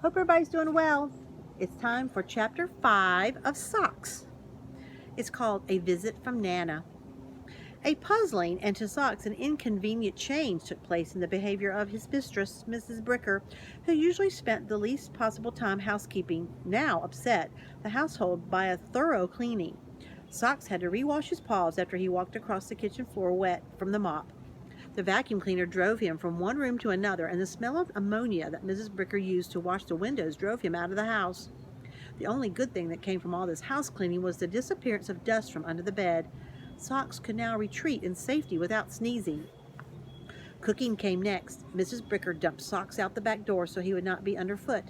Hope everybody's doing well. It's time for chapter 5 of Socks. It's called A Visit from Nana. A puzzling and to Socks an inconvenient change took place in the behavior of his mistress, Mrs. Bricker, who usually spent the least possible time housekeeping, now upset the household by a thorough cleaning. Socks had to rewash his paws after he walked across the kitchen floor wet from the mop. The vacuum cleaner drove him from one room to another, and the smell of ammonia that Mrs. Bricker used to wash the windows drove him out of the house. The only good thing that came from all this house cleaning was the disappearance of dust from under the bed. Socks could now retreat in safety without sneezing. Cooking came next. Mrs. Bricker dumped Socks out the back door so he would not be underfoot.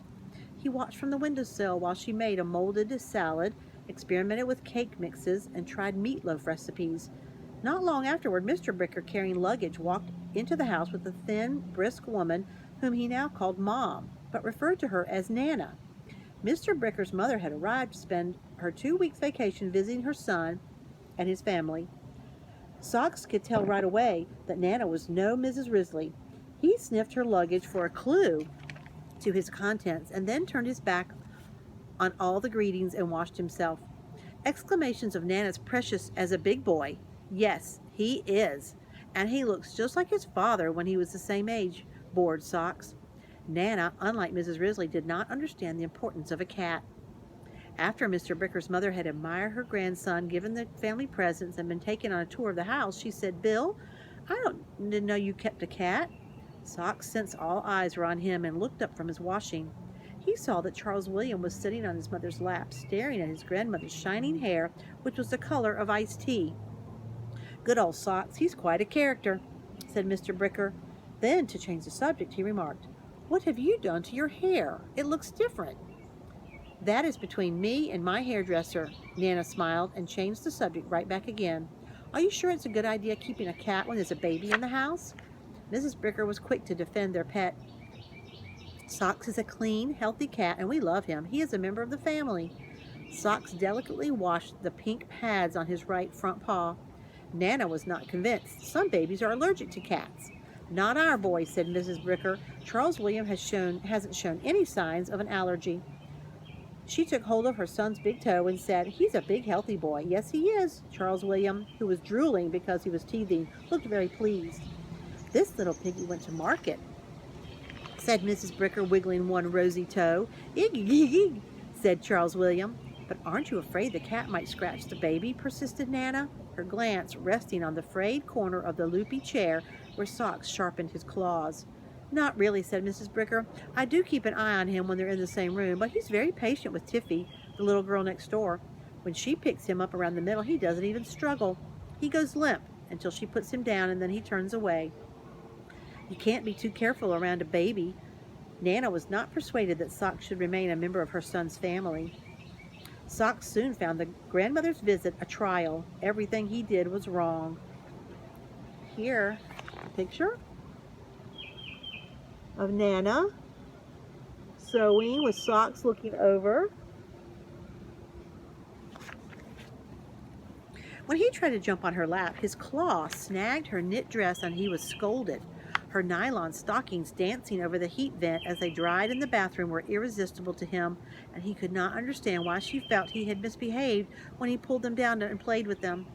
He watched from the windowsill while she made a molded salad, experimented with cake mixes, and tried meatloaf recipes. Not long afterward, Mr. Bricker, carrying luggage, walked into the house with a thin, brisk woman whom he now called Mom, but referred to her as Nana. Mr. Bricker's mother had arrived to spend her 2 weeks' vacation visiting her son and his family. Socks could tell right away that Nana was no Mrs. Risley. He sniffed her luggage for a clue to his contents and then turned his back on all the greetings and washed himself. Exclamations of Nana's precious as a big boy. Yes, he is. And he looks just like his father when he was the same age, bored Socks. Nana, unlike Mrs. Risley, did not understand the importance of a cat. After Mr. Bricker's mother had admired her grandson, given the family presents, and been taken on a tour of the house, she said, "Bill, didn't know you kept a cat." Socks sensed all eyes were on him and looked up from his washing. He saw that Charles William was sitting on his mother's lap, staring at his grandmother's shining hair, which was the color of iced tea. "Good old Socks, he's quite a character," said Mr. Bricker. Then, to change the subject, he remarked, "What have you done to your hair? It looks different." "That is between me and my hairdresser," Nana smiled and changed the subject right back again. "Are you sure it's a good idea keeping a cat when there's a baby in the house?" Mrs. Bricker was quick to defend their pet. "Socks is a clean, healthy cat, and we love him. He is a member of the family." Socks delicately washed the pink pads on his right front paw. Nana was not convinced. "Some babies are allergic to cats." "Not our boy," said Mrs. Bricker. "Charles William hasn't shown any signs of an allergy." She took hold of her son's big toe and said, "He's a big, healthy boy." "Yes, he is." Charles William, who was drooling because he was teething, looked very pleased. "This little piggy went to market," said Mrs. Bricker, wiggling one rosy toe. "Ig, ig, ig," said Charles William. "But aren't you afraid the cat might scratch the baby?" persisted Nana, her glance resting on the frayed corner of the loopy chair where Socks sharpened his claws. "Not really," said Mrs. Bricker. "I do keep an eye on him when they're in the same room, but he's very patient with Tiffy, the little girl next door. When she picks him up around the middle, he doesn't even struggle. He goes limp until she puts him down, and then he turns away. You can't be too careful around a baby." Nana was not persuaded that Socks should remain a member of her son's family. Socks soon found the grandmother's visit a trial. Everything he did was wrong. Here, a picture of Nana sewing with Socks looking over. When he tried to jump on her lap, his claw snagged her knit dress and he was scolded. Her nylon stockings dancing over the heat vent as they dried in the bathroom were irresistible to him, and he could not understand why she felt he had misbehaved when he pulled them down and played with them.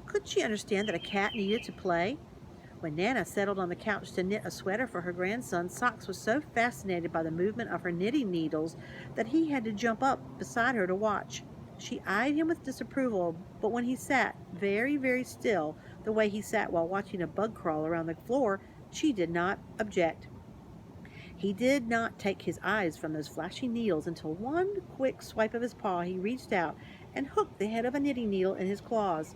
Couldn't she understand that a cat needed to play? When Nana settled on the couch to knit a sweater for her grandson, Socks was so fascinated by the movement of her knitting needles that he had to jump up beside her to watch. She eyed him with disapproval, but when he sat very, very still, the way he sat while watching a bug crawl around the floor, she did not object. He did not take his eyes from those flashing needles until one quick swipe of his paw he reached out and hooked the head of a knitting needle in his claws.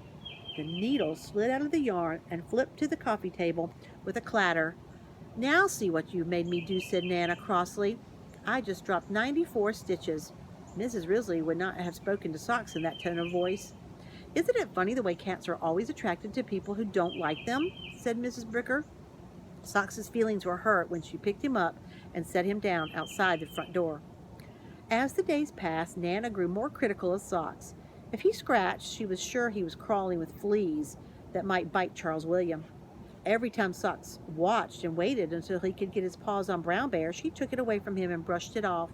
The needle slid out of the yarn and flipped to the coffee table with a clatter. "Now see what you've made me do," said Nana crossly. "I just dropped 94 stitches." Mrs. Risley would not have spoken to Socks in that tone of voice. "Isn't it funny the way cats are always attracted to people who don't like them?" said Mrs. Bricker. Socks's feelings were hurt when she picked him up and set him down outside the front door. As the days passed, Nana grew more critical of Socks. If he scratched, she was sure he was crawling with fleas that might bite Charles William. Every time Socks watched and waited until he could get his paws on Brown Bear, she took it away from him and brushed it off.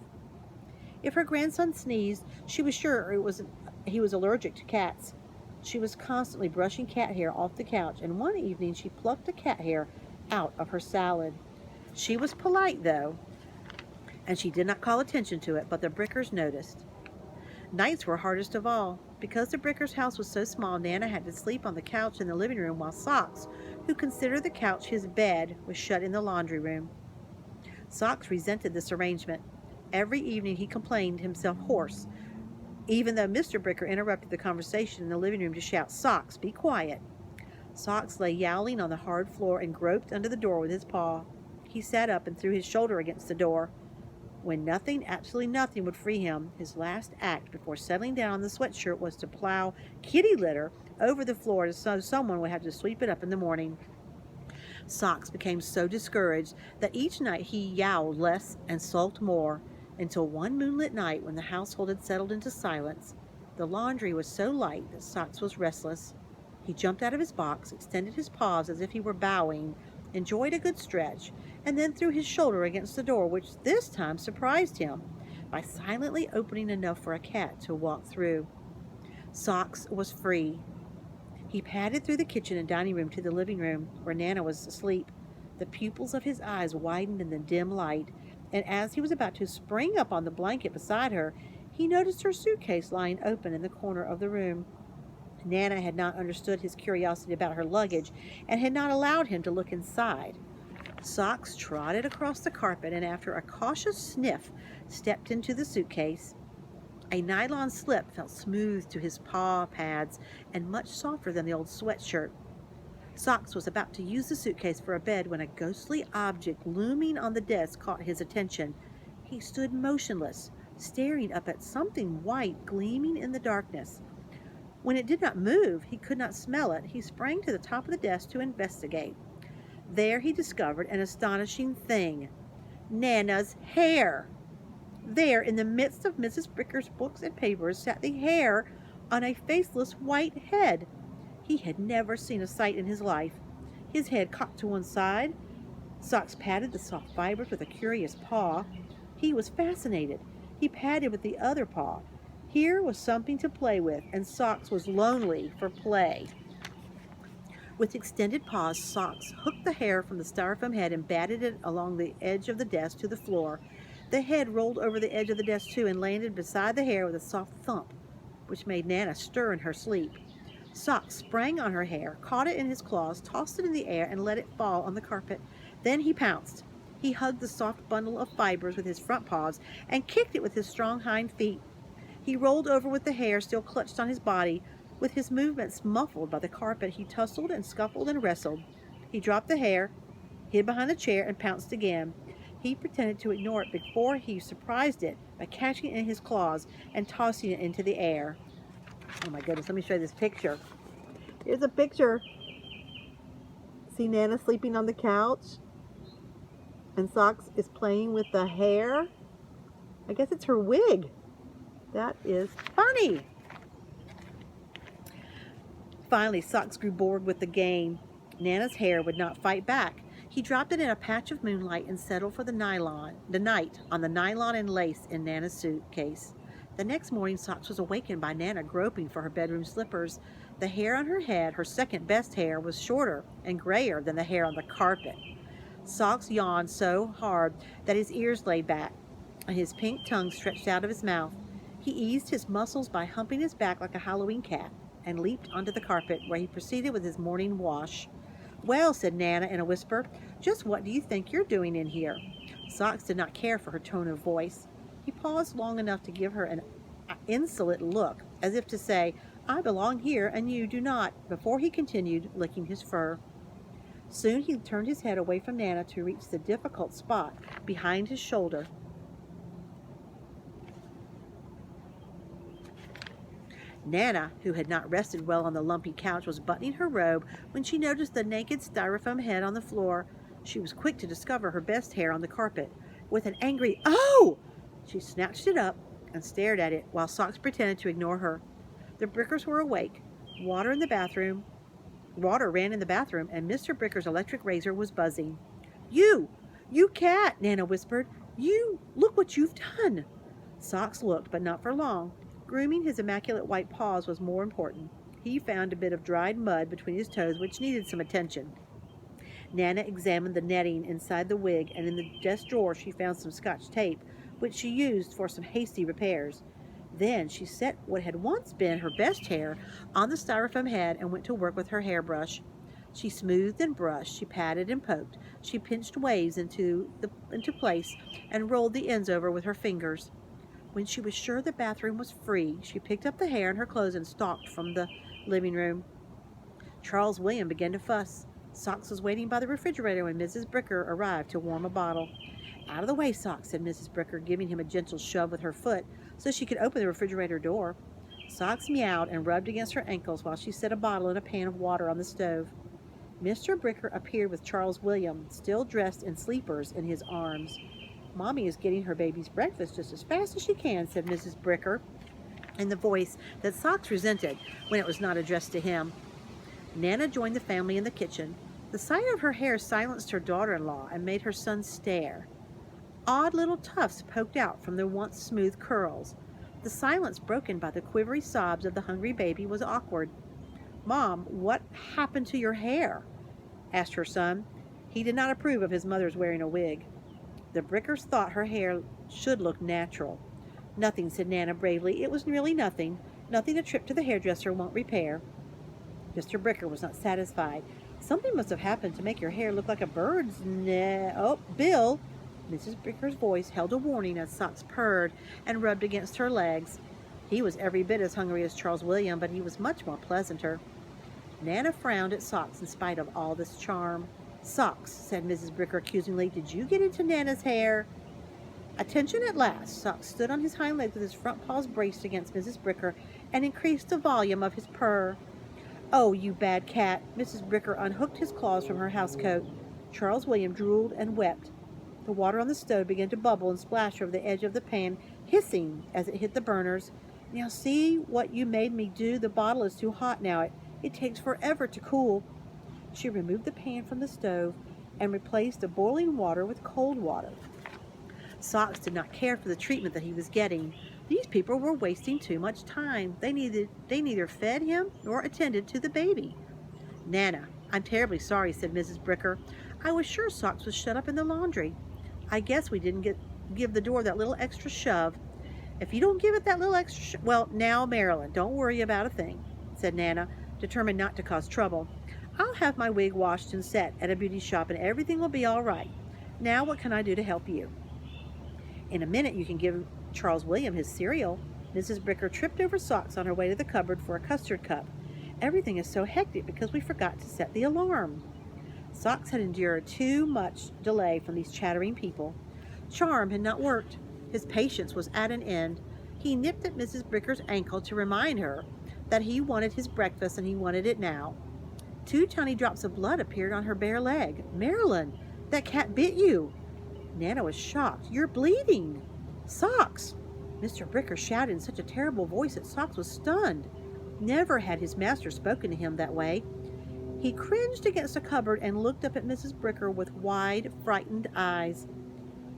If her grandson sneezed, she was sure he was allergic to cats. She was constantly brushing cat hair off the couch, and one evening she plucked a cat hair out of her salad. She was polite, though, and she did not call attention to it, but the Brickers noticed. Nights were hardest of all. Because the Brickers' house was so small, Nana had to sleep on the couch in the living room while Socks, who considered the couch his bed, was shut in the laundry room. Socks resented this arrangement. Every evening he complained himself hoarse, even though Mr. Bricker interrupted the conversation in the living room to shout, "Socks, be quiet." Socks lay yowling on the hard floor and groped under the door with his paw. He sat up and threw his shoulder against the door. When nothing, absolutely nothing, would free him, his last act before settling down on the sweatshirt was to plow kitty litter over the floor so someone would have to sweep it up in the morning. Socks became so discouraged that each night he yowled less and sulked more, until one moonlit night when the household had settled into silence. The laundry was so light that Socks was restless. He jumped out of his box, extended his paws as if he were bowing, enjoyed a good stretch, and then threw his shoulder against the door, which this time surprised him by silently opening enough for a cat to walk through. Socks was free. He padded through the kitchen and dining room to the living room, where Nana was asleep. The pupils of his eyes widened in the dim light, and as he was about to spring up on the blanket beside her, he noticed her suitcase lying open in the corner of the room. Nana had not understood his curiosity about her luggage and had not allowed him to look inside. Socks trotted across the carpet and, after a cautious sniff, stepped into the suitcase. A nylon slip felt smooth to his paw pads and much softer than the old sweatshirt. Socks was about to use the suitcase for a bed when a ghostly object looming on the desk caught his attention. He stood motionless, staring up at something white gleaming in the darkness. When it did not move, he could not smell it. He sprang to the top of the desk to investigate. There he discovered an astonishing thing: Nana's hair. There, in the midst of Mrs. Bricker's books and papers, sat the hair on a faceless white head. He had never seen a sight in his life. His head cocked to one side. Socks patted the soft fibers with a curious paw. He was fascinated. He patted with the other paw. Here was something to play with, and Socks was lonely for play. With extended paws, Socks hooked the hair from the styrofoam head and batted it along the edge of the desk to the floor. The head rolled over the edge of the desk too and landed beside the hair with a soft thump, which made Nana stir in her sleep. Socks sprang on her hair, caught it in his claws, tossed it in the air, and let it fall on the carpet. Then he pounced. He hugged the soft bundle of fibers with his front paws and kicked it with his strong hind feet. He rolled over with the hair still clutched on his body. With his movements muffled by the carpet, he tussled and scuffled and wrestled. He dropped the hair, hid behind the chair, and pounced again. He pretended to ignore it before he surprised it by catching it in his claws and tossing it into the air. Oh my goodness, let me show you this picture. Here's a picture. See Nana sleeping on the couch? And Socks is playing with the hair. I guess it's her wig. That is funny. Finally, Socks grew bored with the game. Nana's hair would not fight back. He dropped it in a patch of moonlight and settled for the night on the nylon and lace in Nana's suitcase. The next morning, Socks was awakened by Nana groping for her bedroom slippers. The hair on her head, her second best hair, was shorter and grayer than the hair on the carpet. Socks yawned so hard that his ears lay back, and his pink tongue stretched out of his mouth. He eased his muscles by humping his back like a Halloween cat and leaped onto the carpet, where he proceeded with his morning wash. "Well," said Nana in a whisper, "just what do you think you're doing in here?" Socks did not care for her tone of voice. He paused long enough to give her an insolent look, as if to say, "I belong here and you do not," before he continued, licking his fur. Soon he turned his head away from Nana to reach the difficult spot behind his shoulder. Nana, who had not rested well on the lumpy couch, was buttoning her robe when she noticed the naked styrofoam head on the floor. She was quick to discover her best hair on the carpet. With an angry "Oh!" she snatched it up and stared at it while Socks pretended to ignore her. The Brickers were awake. Water in the bathroom, Water ran in the bathroom, and Mr. Bricker's electric razor was buzzing. You! You cat! Nana whispered. You! Look what you've done! Socks looked, but not for long. Grooming his immaculate white paws was more important. He found a bit of dried mud between his toes, which needed some attention. Nana examined the netting inside the wig, and in the desk drawer she found some Scotch tape, which she used for some hasty repairs. Then she set what had once been her best hair on the styrofoam head and went to work with her hairbrush. She smoothed and brushed, she patted and poked, she pinched waves into place and rolled the ends over with her fingers. When she was sure the bathroom was free, she picked up the hair in her clothes and stalked from the living room. Charles William began to fuss. Socks was waiting by the refrigerator when Mrs. Bricker arrived to warm a bottle. Out of the way, Socks, said Mrs. Bricker, giving him a gentle shove with her foot so she could open the refrigerator door. Socks meowed and rubbed against her ankles while she set a bottle and a pan of water on the stove. Mr. Bricker appeared with Charles William, still dressed in sleepers, in his arms. Mommy is getting her baby's breakfast just as fast as she can, said Mrs. Bricker, in the voice that Socks resented when it was not addressed to him. Nana joined the family in the kitchen. The sight of her hair silenced her daughter-in-law and made her son stare. Odd little tufts poked out from the once smooth curls. The silence broken by the quivery sobs of the hungry baby was awkward. Mom, what happened to your hair? Asked her son. He did not approve of his mother's wearing a wig. The Brickers thought her hair should look natural. Nothing, said Nana bravely. It was really nothing. Nothing a trip to the hairdresser won't repair. Mr. Bricker was not satisfied. Something must have happened to make your hair look like a bird's Oh, Bill! Mrs. Bricker's voice held a warning as Socks purred and rubbed against her legs. He was every bit as hungry as Charles William, but he was much more pleasanter. Nana frowned at Socks in spite of all this charm. Socks, said Mrs. Bricker accusingly, did you get into Nana's hair? Attention at last. Socks stood on his hind legs with his front paws braced against Mrs. Bricker and increased the volume of his purr. Oh, you bad cat. Mrs. Bricker unhooked his claws from her housecoat. Charles William drooled and wept. The water on the stove began to bubble and splash over the edge of the pan, hissing as it hit the burners. Now see what you made me do. The bottle is too hot now. It takes forever to cool. She removed the pan from the stove and replaced the boiling water with cold water. Socks did not care for the treatment that he was getting. These people were wasting too much time. They neither fed him nor attended to the baby. Nana, I'm terribly sorry, said Mrs. Bricker. I was sure Socks was shut up in the laundry. I guess we didn't give the door that little extra shove. If you don't give it that little extra well, now, Marilyn, don't worry about a thing, said Nana, determined not to cause trouble. I'll have my wig washed and set at a beauty shop and everything will be all right. Now what can I do to help you? In a minute you can give Charles William his cereal. Mrs. Bricker tripped over Socks on her way to the cupboard for a custard cup. Everything is so hectic because we forgot to set the alarm. Socks had endured too much delay from these chattering people. Charm had not worked. His patience was at an end. He nipped at Mrs. Bricker's ankle to remind her that he wanted his breakfast and he wanted it now. 2 tiny drops of blood appeared on her bare leg. Marilyn, that cat bit you. Nana was shocked. You're bleeding. Socks! Mr. Bricker shouted in such a terrible voice that Socks was stunned. Never had his master spoken to him that way. He cringed against a cupboard and looked up at Mrs. Bricker with wide, frightened eyes.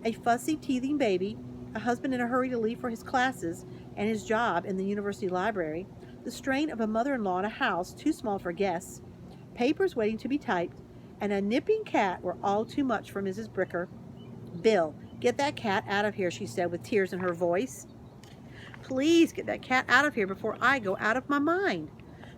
A fussy, teething baby, a husband in a hurry to leave for his classes and his job in the university library, the strain of a mother-in-law in a house too small for guests, papers waiting to be typed, and a nipping cat were all too much for Mrs. Bricker. Bill, get that cat out of here, she said with tears in her voice. Please get that cat out of here before I go out of my mind.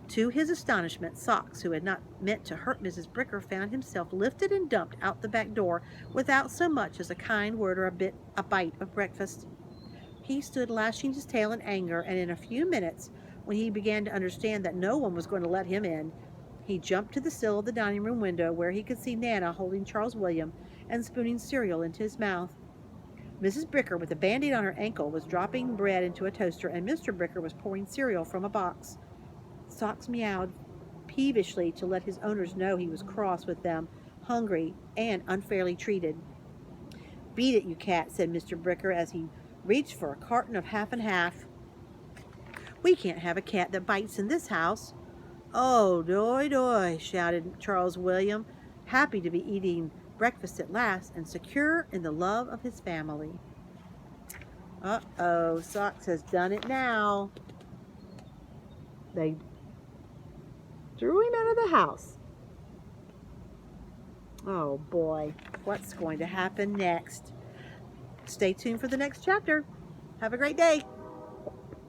To his astonishment, Socks, who had not meant to hurt Mrs. Bricker, found himself lifted and dumped out the back door without so much as a kind word or a bite of breakfast. He stood lashing his tail in anger, and in a few minutes, when he began to understand that no one was going to let him in, he jumped to the sill of the dining room window where he could see Nana holding Charles William and spooning cereal into his mouth. Mrs. Bricker, with a band-aid on her ankle, was dropping bread into a toaster, and Mr. Bricker was pouring cereal from a box. Socks meowed peevishly to let his owners know he was cross with them, hungry, and unfairly treated. Beat it, you cat, said Mr. Bricker as he reached for a carton of half and half. We can't have a cat that bites in this house. "Oh, doy, doy," shouted Charles William, happy to be eating breakfast at last and secure in the love of his family. Uh-oh, Socks has done it now. They threw him out of the house. Oh boy, what's going to happen next? Stay tuned for the next chapter. Have a great day.